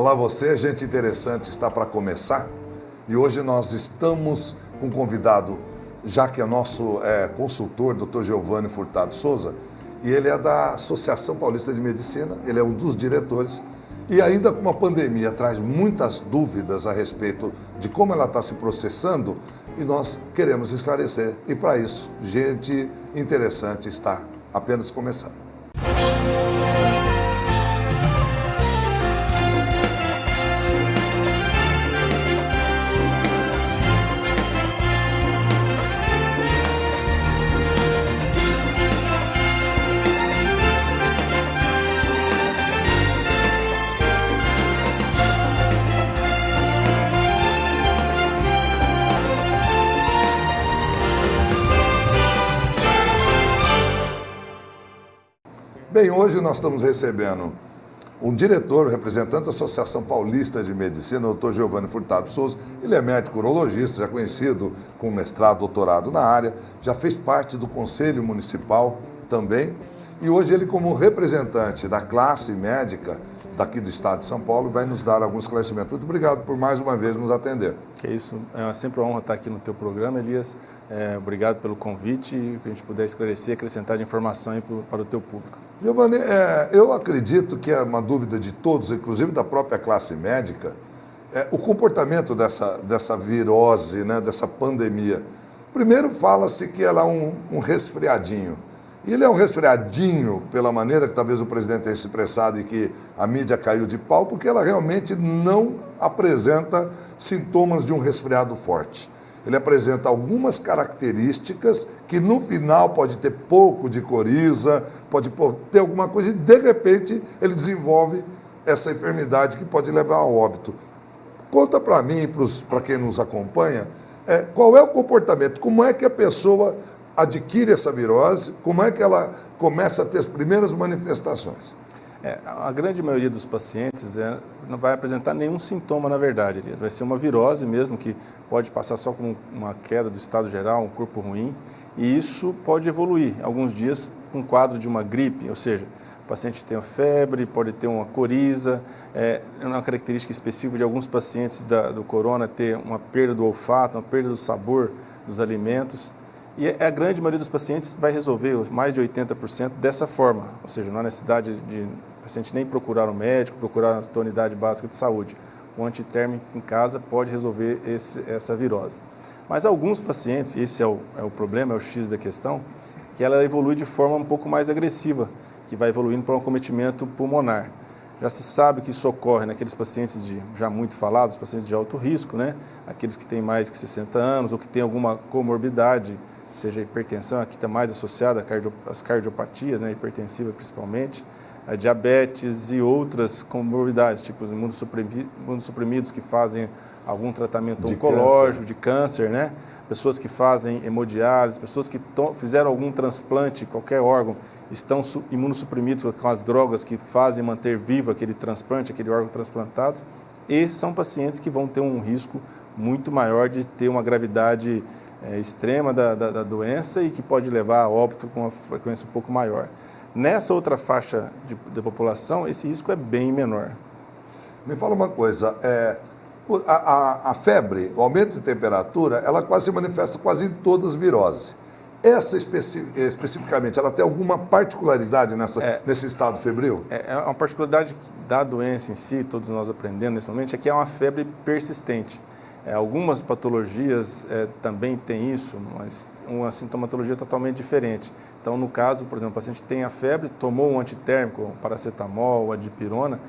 Olá você, gente interessante, está para começar. E hoje nós estamos com um convidado, já que é nosso consultor, Dr. Giovanni Furtado Souza, e ele é da Associação Paulista de Medicina, ele é um dos diretores, e ainda com uma pandemia traz muitas dúvidas a respeito de como ela está se processando, e nós queremos esclarecer. E para isso, gente interessante está apenas começando. Bem, hoje nós estamos recebendo um diretor, representante da Associação Paulista de Medicina, o Dr. Giovanni Furtado Souza. Ele é médico urologista, já conhecido com mestrado, doutorado na área, já fez parte do Conselho Municipal também. E hoje ele, como representante da classe médica daqui do estado de São Paulo, vai nos dar alguns esclarecimentos. Muito obrigado por mais uma vez nos atender. Que é isso, é sempre uma honra estar aqui no teu programa, Elias. Obrigado pelo convite e que a gente puder esclarecer, acrescentar de informação aí para o teu público. Giovanni, eu acredito que é uma dúvida de todos, inclusive da própria classe médica, o comportamento dessa virose, né, dessa pandemia. Primeiro fala-se que ela é um resfriadinho. E ele é um resfriadinho, pela maneira que talvez o presidente tenha se expressado e que a mídia caiu de pau, porque ela realmente não apresenta sintomas de um resfriado forte. Ele apresenta algumas características que no final pode ter pouco de coriza, pode ter alguma coisa e de repente ele desenvolve essa enfermidade que pode levar ao óbito. Conta para mim e para quem nos acompanha, qual é o comportamento, como é que a pessoa adquire essa virose, como é que ela começa a ter as primeiras manifestações? A grande maioria dos pacientes não vai apresentar nenhum sintoma, na verdade, Elias. Vai ser uma virose mesmo, que pode passar só com uma queda do estado geral, um corpo ruim, e isso pode evoluir alguns dias com um quadro de uma gripe, ou seja, o paciente tem febre, pode ter uma coriza, é uma característica específica de alguns pacientes do corona ter uma perda do olfato, uma perda do sabor dos alimentos. E a grande maioria dos pacientes vai resolver, mais de 80%, dessa forma, ou seja, não há necessidade de o paciente nem procurar um médico, procurar a sua unidade básica de saúde. O antitérmico em casa pode resolver essa virose. Mas alguns pacientes, esse é o problema, é o X da questão, que ela evolui de forma um pouco mais agressiva, que vai evoluindo para um acometimento pulmonar. Já se sabe que isso ocorre naqueles pacientes já muito falados, pacientes de alto risco, né? Aqueles que têm mais de 60 anos ou que têm alguma comorbidade, seja a hipertensão, aqui está mais associada às cardiopatias, né, hipertensiva principalmente, a diabetes e outras comorbidades, tipo os imunossuprimidos que fazem algum tratamento oncológico, de câncer, né? Pessoas que fazem hemodiálise, pessoas que fizeram algum transplante, qualquer órgão, estão imunossuprimidos com as drogas que fazem manter vivo aquele transplante, aquele órgão transplantado. Esses são pacientes que vão ter um risco muito maior de ter uma gravidade extrema da doença e que pode levar a óbito com uma frequência um pouco maior. Nessa outra faixa da população, esse risco é bem menor. Me fala uma coisa, a febre, o aumento de temperatura, ela quase se manifesta quase em todas as viroses. Essa especificamente, ela tem alguma particularidade nesse estado febril? Uma particularidade da doença em si, todos nós aprendemos nesse momento, é que é uma febre persistente. Algumas patologias também têm isso, mas uma sintomatologia totalmente diferente. Então, no caso, por exemplo, o paciente tem a febre, tomou um antitérmico, um paracetamol, a dipirona,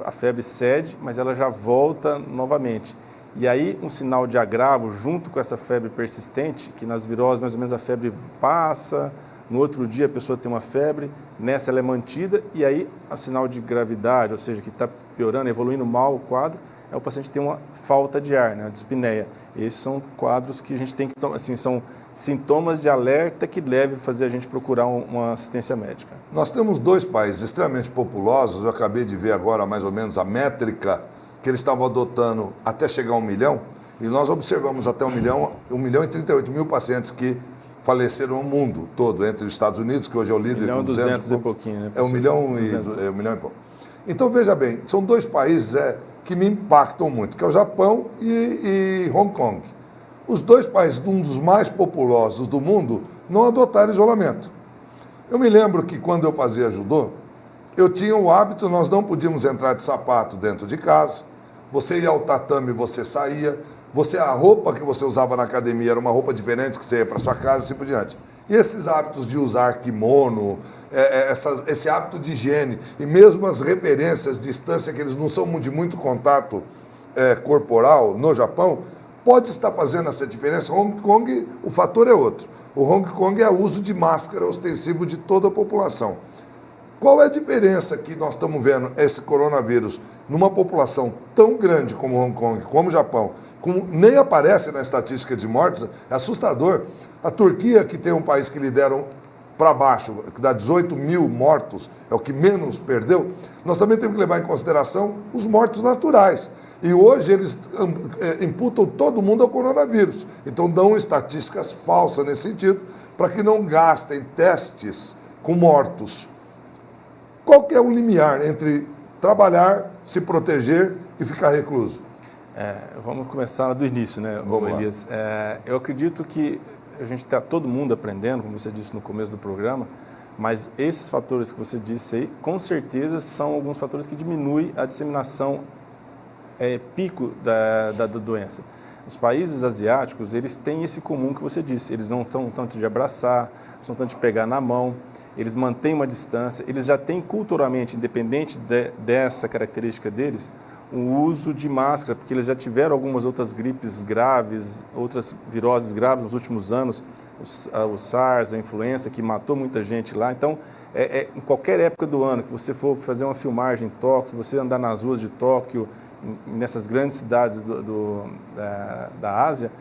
a febre cede, mas ela já volta novamente. E aí, um sinal de agravo junto com essa febre persistente, que nas viroses, mais ou menos, a febre passa, no outro dia a pessoa tem uma febre, nessa ela é mantida, e aí o sinal de gravidade, ou seja, que está piorando, evoluindo mal o quadro, o paciente tem uma falta de ar, né, uma dispneia. Esses são quadros que a gente tem que tomar, assim, são sintomas de alerta que devem fazer a gente procurar uma assistência médica. Nós temos dois países extremamente populosos, eu acabei de ver agora mais ou menos a métrica que eles estavam adotando até chegar a 1 milhão, e nós observamos até 1 milhão e 38 mil pacientes que faleceram no mundo todo, entre os Estados Unidos, que hoje é o líder, 1 milhão e 200 e pouquinho, né? 1 milhão e pouco. Então, veja bem, são dois países que me impactam muito, que é o Japão e Hong Kong. Os dois países, um dos mais populosos do mundo, não adotaram isolamento. Eu me lembro que quando eu fazia judô, eu tinha o hábito, nós não podíamos entrar de sapato dentro de casa, você ia ao tatame, você saía, a roupa que você usava na academia era uma roupa diferente que você ia para sua casa e assim por diante. E esses hábitos de usar kimono, esse hábito de higiene, e mesmo as referências de distância, que eles não são de muito contato corporal no Japão, pode estar fazendo essa diferença. Hong Kong, o fator é outro. O Hong Kong é o uso de máscara ostensivo de toda a população. Qual é a diferença que nós estamos vendo esse coronavírus numa população tão grande como Hong Kong, como o Japão, nem aparece na estatística de mortes, é assustador. A Turquia, que tem um país que lideram para baixo, que dá 18 mil mortos, é o que menos perdeu, nós também temos que levar em consideração os mortos naturais. E hoje eles imputam todo mundo ao coronavírus. Então dão estatísticas falsas nesse sentido, para que não gastem testes com mortos. Qual que é o limiar entre trabalhar, se proteger e ficar recluso? Vamos começar do início, né, Elias? Eu acredito que a gente está todo mundo aprendendo, como você disse no começo do programa, mas esses fatores que você disse aí, com certeza são alguns fatores que diminuem a disseminação pico da doença. Os países asiáticos, eles têm esse comum que você disse, eles não são tanto de abraçar, não são tanto de pegar na mão, eles mantêm uma distância, eles já têm culturalmente, independente dessa característica deles, o uso de máscara, porque eles já tiveram algumas outras gripes graves, outras viroses graves nos últimos anos, o SARS, a influenza, que matou muita gente lá. Então, em qualquer época do ano que você for fazer uma filmagem em Tóquio, você andar nas ruas de Tóquio, nessas grandes cidades da Ásia,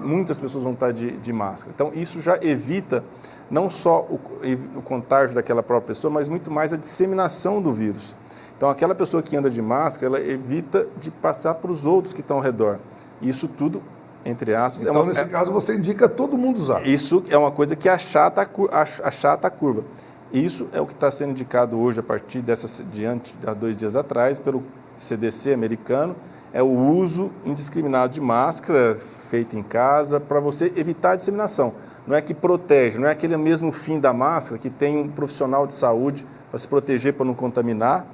muitas pessoas vão estar de máscara. Então, isso já evita não só o contágio daquela própria pessoa, mas muito mais a disseminação do vírus. Então, aquela pessoa que anda de máscara, ela evita de passar para os outros que estão ao redor. Isso tudo, entre aspas... Então, nesse caso, você indica todo mundo usar. Isso é uma coisa que achata a curva. Isso é o que está sendo indicado hoje, a partir há 2 dias atrás, pelo CDC americano, é o uso indiscriminado de máscara feita em casa para você evitar a disseminação. Não é que protege, não é aquele mesmo fim da máscara que tem um profissional de saúde para se proteger, para não contaminar.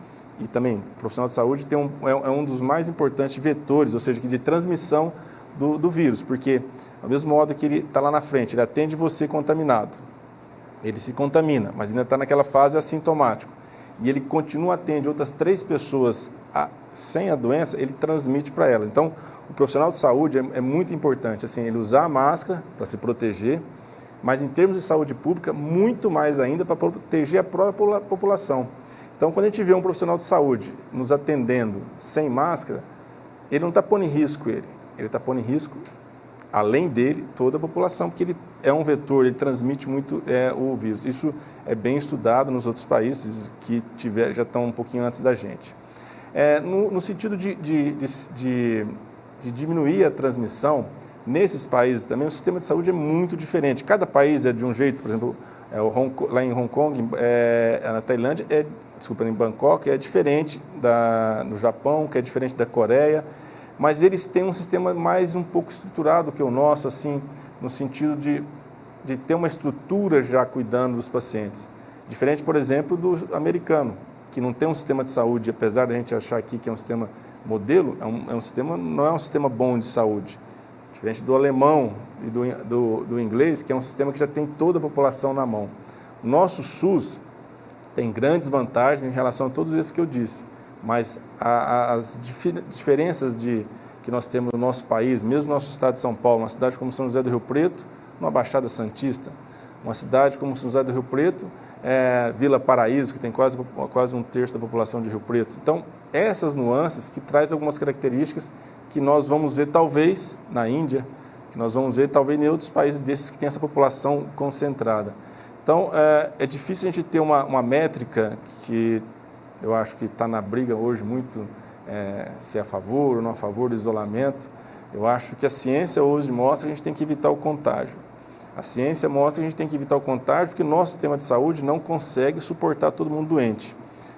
E também, o profissional de saúde é um dos mais importantes vetores, ou seja, de transmissão do vírus, porque, ao mesmo modo que ele está lá na frente, ele atende você contaminado, ele se contamina, mas ainda está naquela fase assintomático, e ele atende outras 3 pessoas sem a doença, ele transmite para elas. Então, o profissional de saúde é muito importante, assim, ele usar a máscara para se proteger, mas em termos de saúde pública, muito mais ainda para proteger a própria população. Então, quando a gente vê um profissional de saúde nos atendendo sem máscara, ele não está pondo em risco ele está pondo em risco, além dele, toda a população, porque ele é um vetor, ele transmite muito o vírus. Isso é bem estudado nos outros países que já estão um pouquinho antes da gente. No sentido de diminuir a transmissão, nesses países também o sistema de saúde é muito diferente. Cada país é de um jeito, por exemplo, lá em Hong Kong, na Tailândia, em Bangkok, é diferente no Japão, que é diferente da Coreia, mas eles têm um sistema mais um pouco estruturado que o nosso, assim, no sentido de ter uma estrutura já cuidando dos pacientes. Diferente, por exemplo, do americano, que não tem um sistema de saúde, apesar da gente achar aqui que é um sistema modelo, não é um sistema bom de saúde. Diferente do alemão e do inglês, que é um sistema que já tem toda a população na mão. O nosso SUS tem grandes vantagens em relação a todos esses que eu disse, mas as diferenças que nós temos no nosso país, mesmo no nosso estado de São Paulo, uma cidade como São José do Rio Preto, uma Baixada Santista, uma cidade como São José do Rio Preto, Vila Paraíso, que tem quase 1/3 da população de Rio Preto. Então, essas nuances que trazem algumas características que nós vamos ver talvez na Índia, que nós vamos ver talvez em outros países desses que têm essa população concentrada. Então, é difícil a gente ter uma métrica que eu acho que está na briga hoje muito, se é a favor ou não a favor do isolamento. Eu acho que a ciência hoje mostra que a gente tem que evitar o contágio. A ciência mostra que a gente tem que evitar o contágio porque o nosso sistema de saúde não consegue suportar todo mundo doente.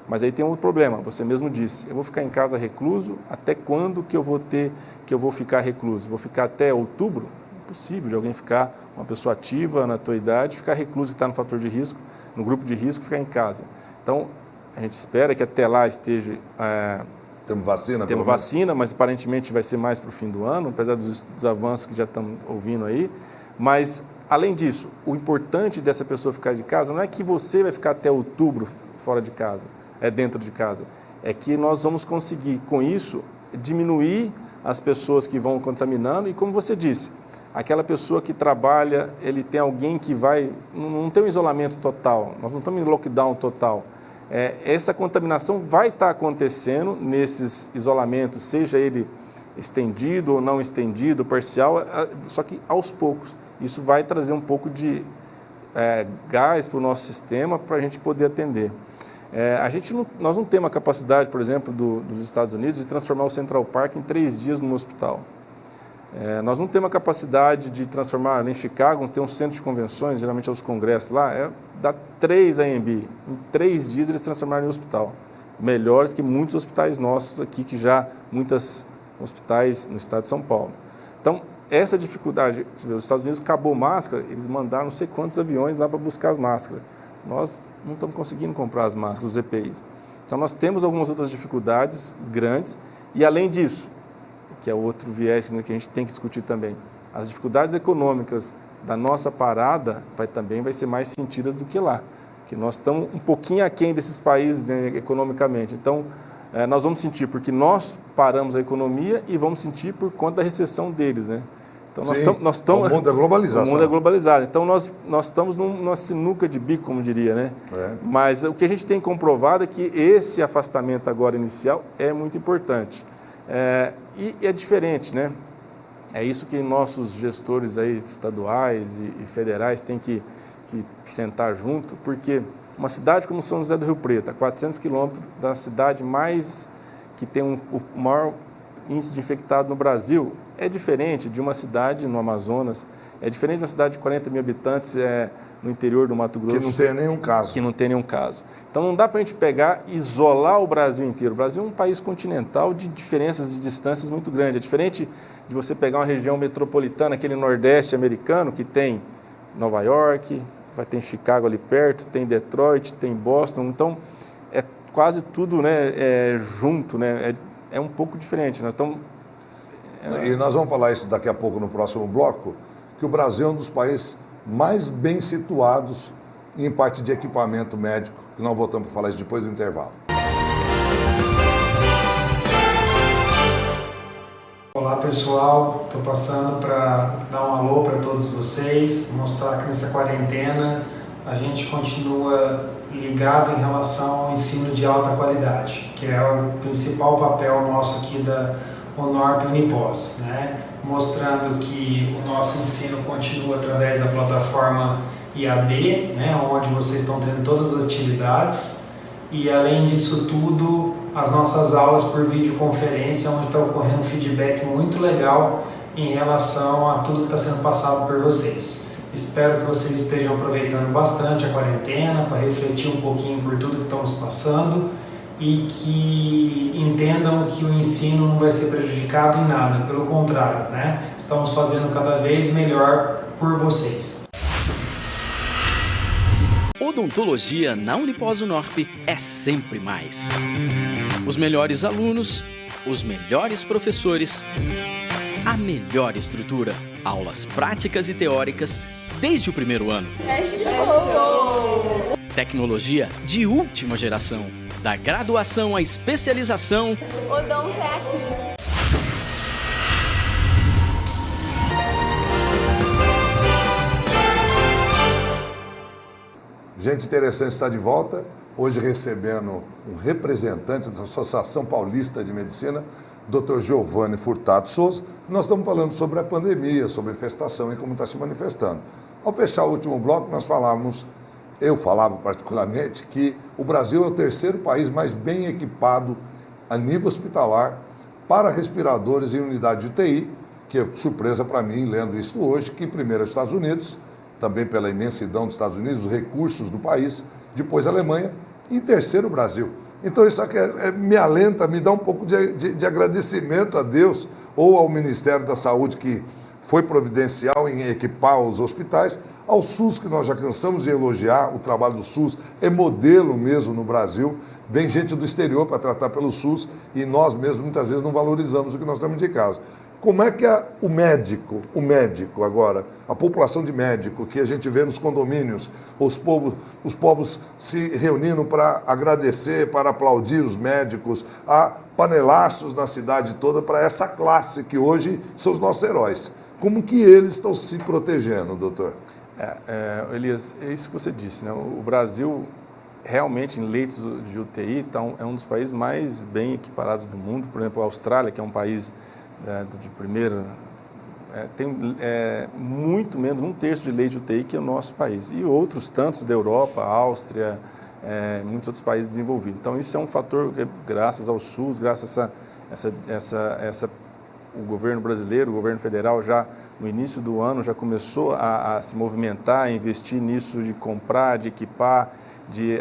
Mas aí tem um problema, você mesmo disse, eu vou ficar em casa recluso, até quando que eu vou ficar recluso? Vou ficar até outubro? Impossível de alguém ficar, uma pessoa ativa na tua idade, ficar recluso, que está no fator de risco, no grupo de risco, ficar em casa. Então, a gente espera que até lá esteja... Temos vacina? Temos vacina, mas aparentemente vai ser mais para o fim do ano, apesar dos avanços que já estamos ouvindo aí. Mas, além disso, o importante dessa pessoa ficar de casa não é que você vai ficar até outubro fora de casa, dentro de casa. É que nós vamos conseguir, com isso, diminuir as pessoas que vão contaminando e, como você disse, aquela pessoa que trabalha, ele tem alguém que vai... Não tem um isolamento total, nós não estamos em lockdown total. Essa contaminação vai estar acontecendo nesses isolamentos, seja ele estendido ou não estendido, parcial, só que aos poucos. Isso vai trazer um pouco de gás para o nosso sistema para a gente poder atender. Nós não temos a capacidade, por exemplo, dos Estados Unidos de transformar o Central Park em 3 dias num hospital. Nós não temos a capacidade de transformar, em Chicago, tem um centro de convenções, geralmente é os congressos lá, dá 3 AMB. Em 3 dias eles transformaram em hospital. Melhores que muitos hospitais nossos aqui, muitos hospitais no estado de São Paulo. Então, essa dificuldade, você vê, os Estados Unidos acabou máscara, eles mandaram não sei quantos aviões lá para buscar as máscaras. Nós não estamos conseguindo comprar as máscaras, os EPIs. Então, nós temos algumas outras dificuldades grandes e, além disso, que é outro viés, né, que a gente tem que discutir também, as dificuldades econômicas da nossa parada também vai ser mais sentidas do que lá, que nós estamos um pouquinho aquém desses países, né, economicamente. Então, nós vamos sentir porque nós paramos a economia e vamos sentir por conta da recessão deles, né? Então, nós estamos, o mundo é globalizado. O mundo é globalizado. Então, nós estamos numa sinuca de bico, como diria, né? Mas o que a gente tem comprovado é que esse afastamento agora inicial é muito importante. E é diferente, né? É isso que nossos gestores aí estaduais e federais têm que sentar junto, porque uma cidade como São José do Rio Preto, a 400 quilômetros da cidade que tem o maior índice de infectado no Brasil, é diferente de uma cidade no Amazonas, é diferente de uma cidade de 40 mil habitantes no interior do Mato Grosso. Que não tem nenhum caso. Que não tem nenhum caso. Então não dá para a gente pegar e isolar o Brasil inteiro. O Brasil é um país continental de diferenças de distâncias muito grandes. É diferente de você pegar uma região metropolitana, aquele nordeste americano, que tem Nova York, vai ter Chicago ali perto, tem Detroit, tem Boston. Então é quase tudo, né, junto, né? É um pouco diferente. Nós estamos... E nós vamos falar isso daqui a pouco no próximo bloco, que o Brasil é um dos países mais bem situados em parte de equipamento médico, que nós voltamos para falar isso depois do intervalo. Olá pessoal, estou passando para dar um alô para todos vocês, mostrar que nessa quarentena a gente continua ligado em relação ao ensino de alta qualidade, que é o principal papel nosso aqui da Honorp Unipós, né? Mostrando que o nosso ensino continua através da plataforma IAD, né? Onde vocês estão tendo todas as atividades, e além disso tudo, as nossas aulas por videoconferência, onde está ocorrendo um feedback muito legal em relação a tudo que está sendo passado por vocês. Espero que vocês estejam aproveitando bastante a quarentena para refletir um pouquinho por tudo que estamos passando e que entendam que o ensino não vai ser prejudicado em nada, pelo contrário, né? Estamos fazendo cada vez melhor por vocês. Odontologia na Unipós Unorp é sempre mais. Os melhores alunos, os melhores professores, a melhor estrutura, aulas práticas e teóricas desde o primeiro ano. Tecnologia de última geração, da graduação à especialização. Odonto é aqui. Gente interessante está de volta, hoje recebendo um representante da Associação Paulista de Medicina, Dr. Giovanni Furtado Souza. Nós estamos falando sobre a pandemia, sobre a infestação e como está se manifestando. Ao fechar o último bloco, eu falava particularmente, que o Brasil é o terceiro país mais bem equipado a nível hospitalar para respiradores em unidade de UTI, que é surpresa para mim, lendo isso hoje, que primeiro é os Estados Unidos, também pela imensidão dos Estados Unidos, os recursos do país, depois a Alemanha e em terceiro o Brasil. Então isso aqui me alenta, me dá um pouco de agradecimento a Deus ou ao Ministério da Saúde, que foi providencial em equipar os hospitais, ao SUS, que nós já cansamos de elogiar. O trabalho do SUS é modelo mesmo no Brasil. Vem gente do exterior para tratar pelo SUS e nós mesmos muitas vezes não valorizamos o que nós temos de casa. Como é que é o médico agora, a população de médico que a gente vê nos condomínios, os povos se reunindo para agradecer, para aplaudir os médicos, há panelaços na cidade toda para essa classe que hoje são os nossos heróis. Como que eles estão se protegendo, doutor? Elias, é isso que você disse, né? O Brasil realmente em leitos de UTI então, é um dos países mais bem equiparados do mundo. Por exemplo, a Austrália, que é um país de primeira, tem muito menos, 1/3 de leite de UTI que o nosso país. E outros tantos da Europa, Áustria, muitos outros países desenvolvidos. Então, isso é um fator que, graças ao SUS, graças a o governo brasileiro, o governo federal, já no início do ano, já começou a se movimentar, a investir nisso, de comprar, de equipar, de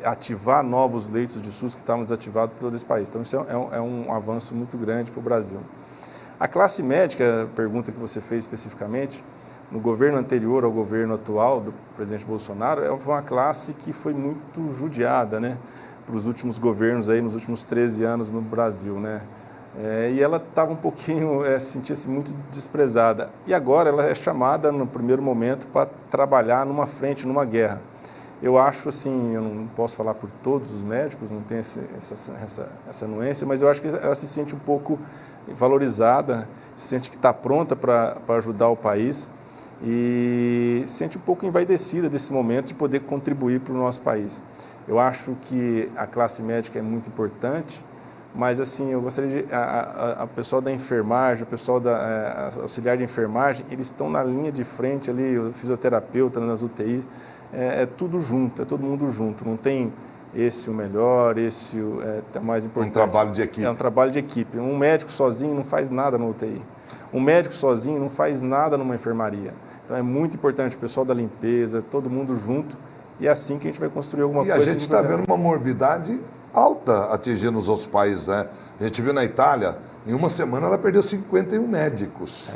ativar novos leitos de SUS que estavam desativados por todo esse país. Então, isso é um avanço muito grande para o Brasil. A classe médica, a pergunta que você fez especificamente, no governo anterior ao governo atual do presidente Bolsonaro, foi uma classe que foi muito judiada, né, para os últimos governos, aí, nos últimos 13 anos no Brasil, né? E ela estava um pouquinho, sentia-se muito desprezada. E agora ela é chamada, no primeiro momento, para trabalhar numa frente, numa guerra. Eu acho assim, eu não posso falar por todos os médicos, não tenho essa nuance, mas eu acho que ela se sente um pouco valorizada, se sente que está pronta para ajudar o país e se sente um pouco envaidecida desse momento de poder contribuir para o nosso país. Eu acho que a classe médica é muito importante, mas assim, eu gostaria de... A pessoal da enfermagem, o pessoal da auxiliar de enfermagem, eles estão na linha de frente ali, o fisioterapeuta nas UTIs, tudo junto, é todo mundo junto, não tem esse o melhor, esse é mais importante. Um trabalho de equipe. É um trabalho de equipe. Um médico sozinho não faz nada no UTI. Um médico sozinho não faz nada numa enfermaria. Então é muito importante o pessoal da limpeza, todo mundo junto, e é assim que a gente vai construir alguma coisa. E a gente está vendo uma morbidade alta atingindo os outros países, né? A gente viu na Itália, em uma semana ela perdeu 51 médicos.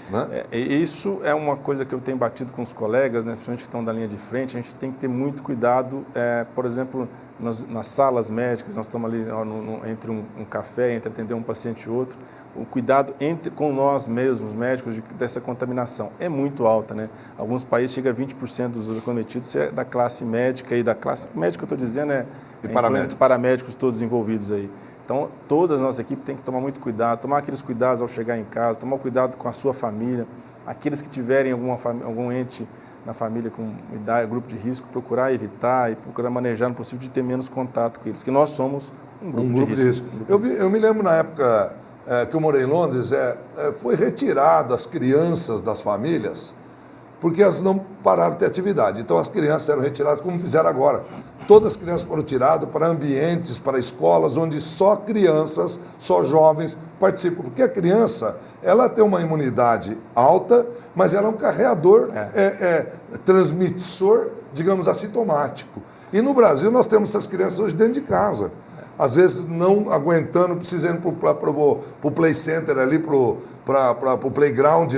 Né? Isso é uma coisa que eu tenho batido com os colegas, né, principalmente que estão da linha de frente. A gente tem que ter muito cuidado, por exemplo, nas salas médicas, nós estamos ali entre um café, entre atender um paciente e outro, o cuidado com nós mesmos, médicos, dessa contaminação é muito alta, né? Alguns países chega a 20% dos acometidos da classe médica, e da classe médica eu estou dizendo paramédicos todos envolvidos aí. Então, todas as nossas equipes têm que tomar muito cuidado, tomar aqueles cuidados ao chegar em casa, tomar cuidado com a sua família, aqueles que tiverem algum ente na família com idade, grupo de risco, procurar evitar e procurar manejar no possível de ter menos contato com eles, que nós somos um grupo de risco. Eu me lembro na época que eu morei em Londres, foi retirado as crianças das famílias porque elas não pararam de ter atividade. Então as crianças eram retiradas, como fizeram agora. Todas as crianças foram tiradas para ambientes, para escolas, onde só crianças, só jovens participam. Porque a criança, ela tem uma imunidade alta, mas ela é um carreador, transmissor, digamos, assintomático. E no Brasil nós temos essas crianças hoje dentro de casa. Às vezes não aguentando, precisando ir para o play center ali, para o playground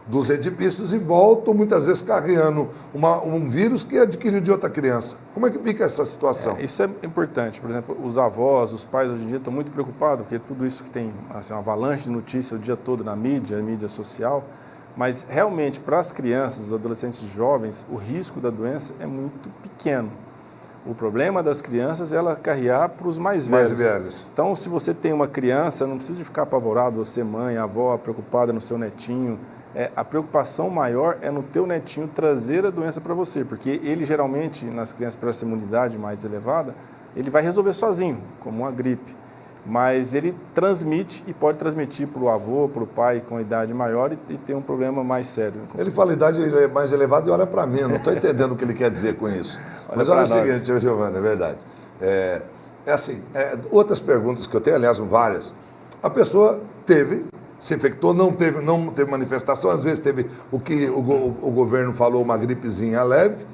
dos edifícios e voltam muitas vezes carregando um vírus que adquiriu de outra criança. Como é que fica essa situação? Isso é importante. Por exemplo, os avós, os pais hoje em dia estão muito preocupados, porque tudo isso que tem assim, uma avalanche de notícias o dia todo na mídia social, mas realmente para as crianças, os adolescentes e jovens, o risco da doença é muito pequeno. O problema das crianças é ela carrear para os mais velhos. Então, se você tem uma criança, não precisa ficar apavorado, você mãe, avó, preocupada no seu netinho. A preocupação maior é no teu netinho trazer a doença para você, porque ele geralmente, nas crianças com essa imunidade mais elevada, ele vai resolver sozinho, como uma gripe. Mas ele transmite e pode transmitir para o avô, para o pai com a idade maior e ter um problema mais sério. Ele fala a idade mais elevada e olha para mim, eu não estou entendendo o que ele quer dizer com isso. Mas olha o seguinte, Giovana, é verdade. Outras perguntas que eu tenho, aliás, várias. A pessoa se infectou, não teve manifestação, às vezes teve o que o governo falou, uma gripezinha leve,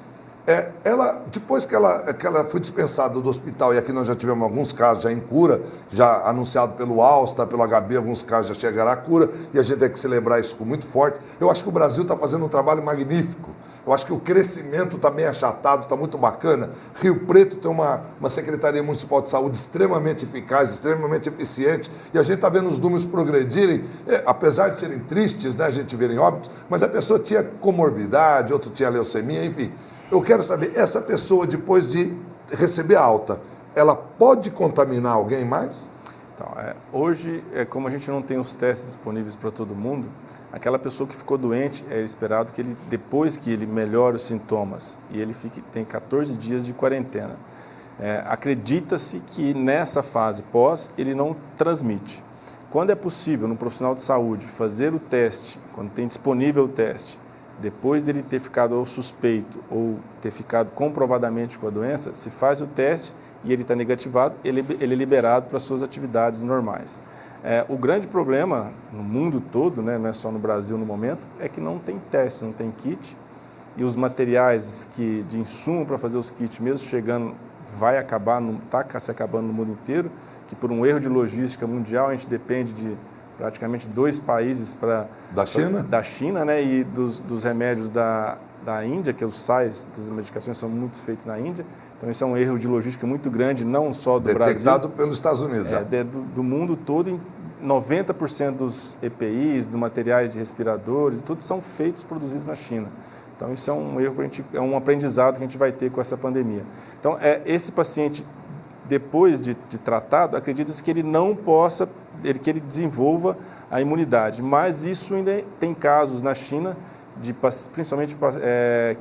Ela, depois que ela foi dispensada do hospital, e aqui nós já tivemos alguns casos já em cura, já anunciado pelo Alsta, pelo HB, alguns casos já chegará à cura, e a gente tem que celebrar isso com muito forte. Eu acho que o Brasil está fazendo um trabalho magnífico. Eu acho que o crescimento está bem achatado, está muito bacana. Rio Preto tem uma Secretaria Municipal de Saúde extremamente eficaz, extremamente eficiente, e a gente está vendo os números progredirem, apesar de serem tristes, né, a gente ver em óbitos, mas a pessoa tinha comorbidade, outro tinha leucemia, enfim. Eu quero saber, essa pessoa, depois de receber a alta, ela pode contaminar alguém mais? Então, hoje, como a gente não tem os testes disponíveis para todo mundo, aquela pessoa que ficou doente, é esperado que ele, depois que ele melhore os sintomas, e ele tem 14 dias de quarentena. Acredita-se que nessa fase pós, ele não transmite. Quando é possível, no profissional de saúde, fazer o teste, quando tem disponível o teste, depois dele ter ficado ou suspeito ou ter ficado comprovadamente com a doença, se faz o teste e ele está negativado, ele é liberado para suas atividades normais. O grande problema no mundo todo, né, não é só no Brasil no momento, é que não tem teste, não tem kit, e os materiais de insumo para fazer os kits, mesmo chegando, está se acabando no mundo inteiro, que por um erro de logística mundial a gente depende de praticamente 2 países da China, né, e dos remédios da Índia, que os sais das medicações são muito feitos na Índia. Então, isso é um erro de logística muito grande, não só do Brasil. Detectado pelos Estados Unidos. Do mundo todo, em 90% dos EPIs, dos materiais de respiradores, tudo são produzidos na China. Então, isso é um erro, é um aprendizado que a gente vai ter com essa pandemia. Então, esse paciente, depois de tratado, acredita-se que ele não possa, que ele desenvolva a imunidade. Mas isso ainda tem casos na China, principalmente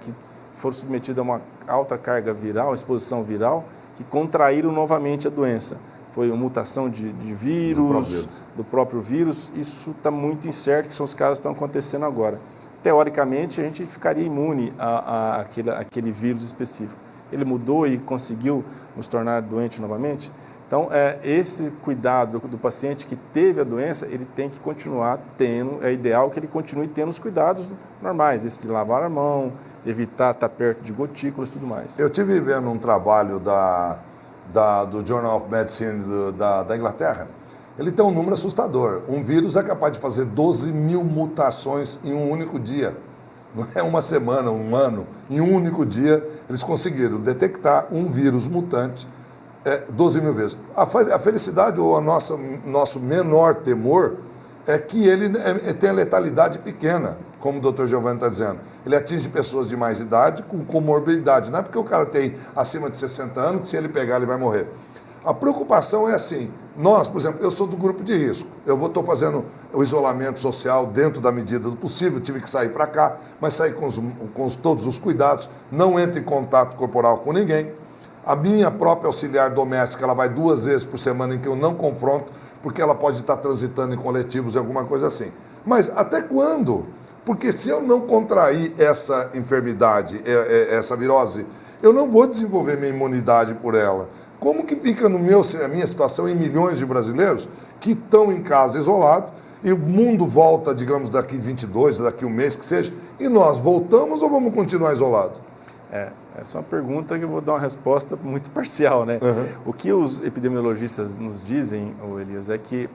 que foram submetidos a uma alta carga viral, exposição viral, que contraíram novamente a doença. Foi uma mutação de vírus, do próprio vírus. Isso está muito incerto, que são os casos que estão acontecendo agora. Teoricamente, a gente ficaria imune àquele vírus específico. Ele mudou e conseguiu nos tornar doente novamente. Então, esse cuidado do paciente que teve a doença, ele tem que continuar tendo, é ideal que ele continue tendo os cuidados normais, esse de lavar a mão, evitar estar perto de gotículas e tudo mais. Eu estive vendo um trabalho do Journal of Medicine da Inglaterra. Ele tem um número assustador. Um vírus é capaz de fazer 12 mil mutações em um único dia. Não é uma semana, um ano. Em um único dia, eles conseguiram detectar um vírus mutante 12 mil vezes. A felicidade ou nosso menor temor é que ele tem a letalidade pequena, como o Dr. Giovanni está dizendo. Ele atinge pessoas de mais idade com comorbidade. Não é porque o cara tem acima de 60 anos que se ele pegar ele vai morrer. A preocupação é assim, nós, por exemplo, eu sou do grupo de risco, estou fazendo o isolamento social dentro da medida do possível, tive que sair para cá, mas sair com todos os cuidados, não entro em contato corporal com ninguém. A minha própria auxiliar doméstica, ela vai 2 vezes por semana em que eu não confronto, porque ela pode estar transitando em coletivos e alguma coisa assim. Mas até quando? Porque se eu não contrair essa enfermidade, essa virose, eu não vou desenvolver minha imunidade por ela. Como que fica a minha situação em milhões de brasileiros que estão em casa isolados e o mundo volta, digamos, daqui 22, daqui um mês que seja, e nós voltamos ou vamos continuar isolados? Essa é uma pergunta que eu vou dar uma resposta muito parcial, né? Uhum. O que os epidemiologistas nos dizem, Elias, é que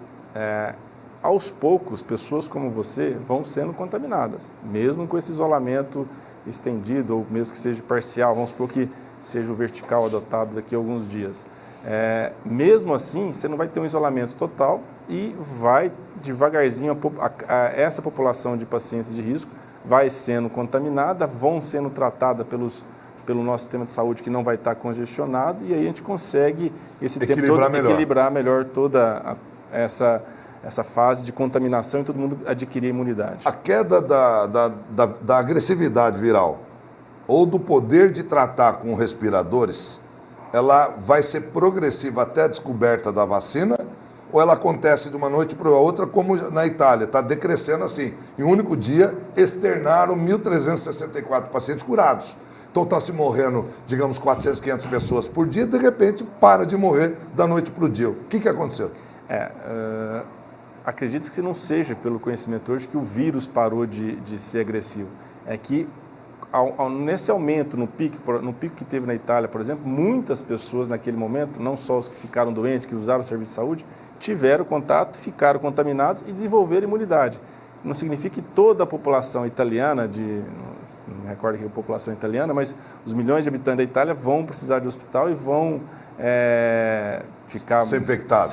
aos poucos pessoas como você vão sendo contaminadas, mesmo com esse isolamento estendido ou mesmo que seja parcial, vamos supor que seja o vertical adotado daqui a alguns dias. Mesmo assim, você não vai ter um isolamento total e vai devagarzinho, essa população de pacientes de risco vai sendo contaminada, vão sendo tratada pelo nosso sistema de saúde que não vai estar congestionado e aí a gente consegue equilibrar melhor toda essa fase de contaminação e todo mundo adquirir imunidade. A queda da agressividade viral ou do poder de tratar com respiradores, ela vai ser progressiva até a descoberta da vacina ou ela acontece de uma noite para outra, como na Itália, está decrescendo assim. Em um único dia, externaram 1.364 pacientes curados. Então está se morrendo, digamos, 400, 500 pessoas por dia, de repente para de morrer da noite para o dia. O que aconteceu? Acredito que não seja pelo conhecimento hoje que o vírus parou de ser agressivo. É que nesse aumento, no pico que teve na Itália, por exemplo, muitas pessoas naquele momento, não só os que ficaram doentes, que usaram o serviço de saúde, tiveram contato, ficaram contaminados e desenvolveram imunidade. Não significa que toda a população italiana, não me recordo que é a população italiana, mas os milhões de habitantes da Itália vão precisar de hospital e vão ficar... Ser infectados.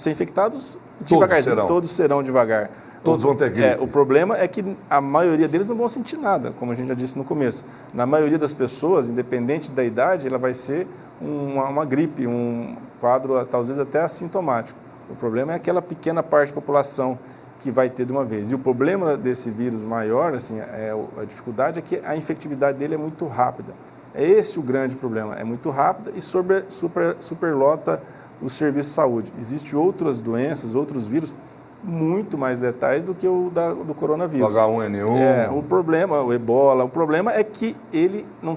Ser infectados devagarzinho, todos serão devagar. Todos vão ter gripe. O problema é que a maioria deles não vão sentir nada, como a gente já disse no começo. Na maioria das pessoas, independente da idade, ela vai ser uma gripe, um quadro talvez até assintomático. O problema é aquela pequena parte da população que vai ter de uma vez. E o problema desse vírus maior, assim, a dificuldade é que a infectividade dele é muito rápida. É esse o grande problema, é muito rápida e superlota o serviço de saúde. Existem outras doenças, outros vírus muito mais letais do que o do coronavírus. O H1N1. O problema, o ebola, o problema é que eles não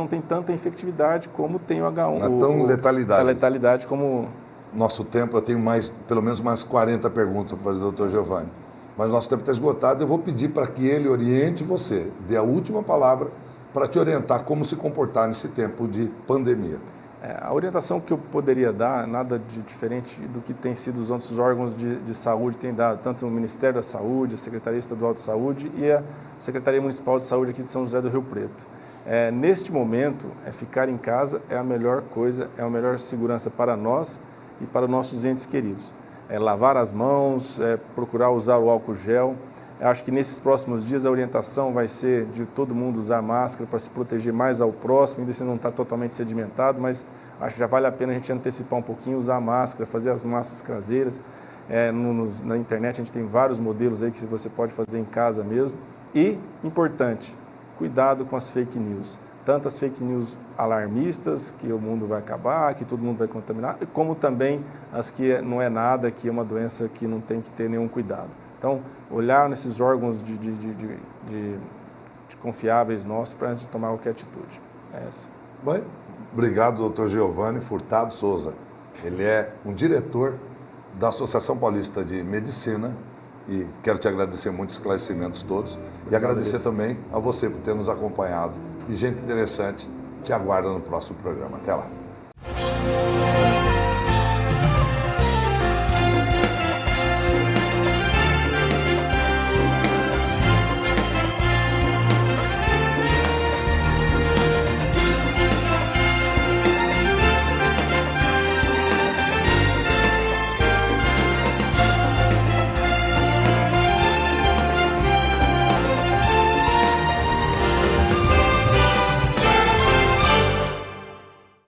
têm tanta infectividade como tem o H1. Não é tão letalidade. A letalidade como... Nosso tempo, eu tenho pelo menos mais 40 perguntas para fazer, doutor Giovanni. Mas nosso tempo está esgotado, eu vou pedir para que ele oriente você, dê a última palavra para te orientar como se comportar nesse tempo de pandemia. A orientação que eu poderia dar, nada de diferente do que tem sido os outros órgãos de saúde têm dado, tanto o Ministério da Saúde, a Secretaria Estadual de Saúde e a Secretaria Municipal de Saúde aqui de São José do Rio Preto. Neste momento, ficar em casa é a melhor coisa, é a melhor segurança para nós e para nossos entes queridos. Lavar as mãos, procurar usar o álcool gel. Eu acho que nesses próximos dias a orientação vai ser de todo mundo usar máscara para se proteger mais ao próximo, ainda se não está totalmente sedimentado, mas acho que já vale a pena a gente antecipar um pouquinho, usar máscara, fazer as máscaras caseiras. Na internet a gente tem vários modelos aí que você pode fazer em casa mesmo. E, importante, cuidado com as fake news. Tantas fake news alarmistas, que o mundo vai acabar, que todo mundo vai contaminar, como também as que não é nada, que é uma doença que não tem que ter nenhum cuidado. Então, olhar nesses órgãos de confiáveis nossos para antes de tomar qualquer atitude. É essa. Bem, obrigado, doutor Giovanni Furtado Souza. Ele é um diretor da Associação Paulista de Medicina e quero te agradecer muitos esclarecimentos todos e agradecer também a você por ter nos acompanhado. E gente interessante te aguarda no próximo programa. Até lá.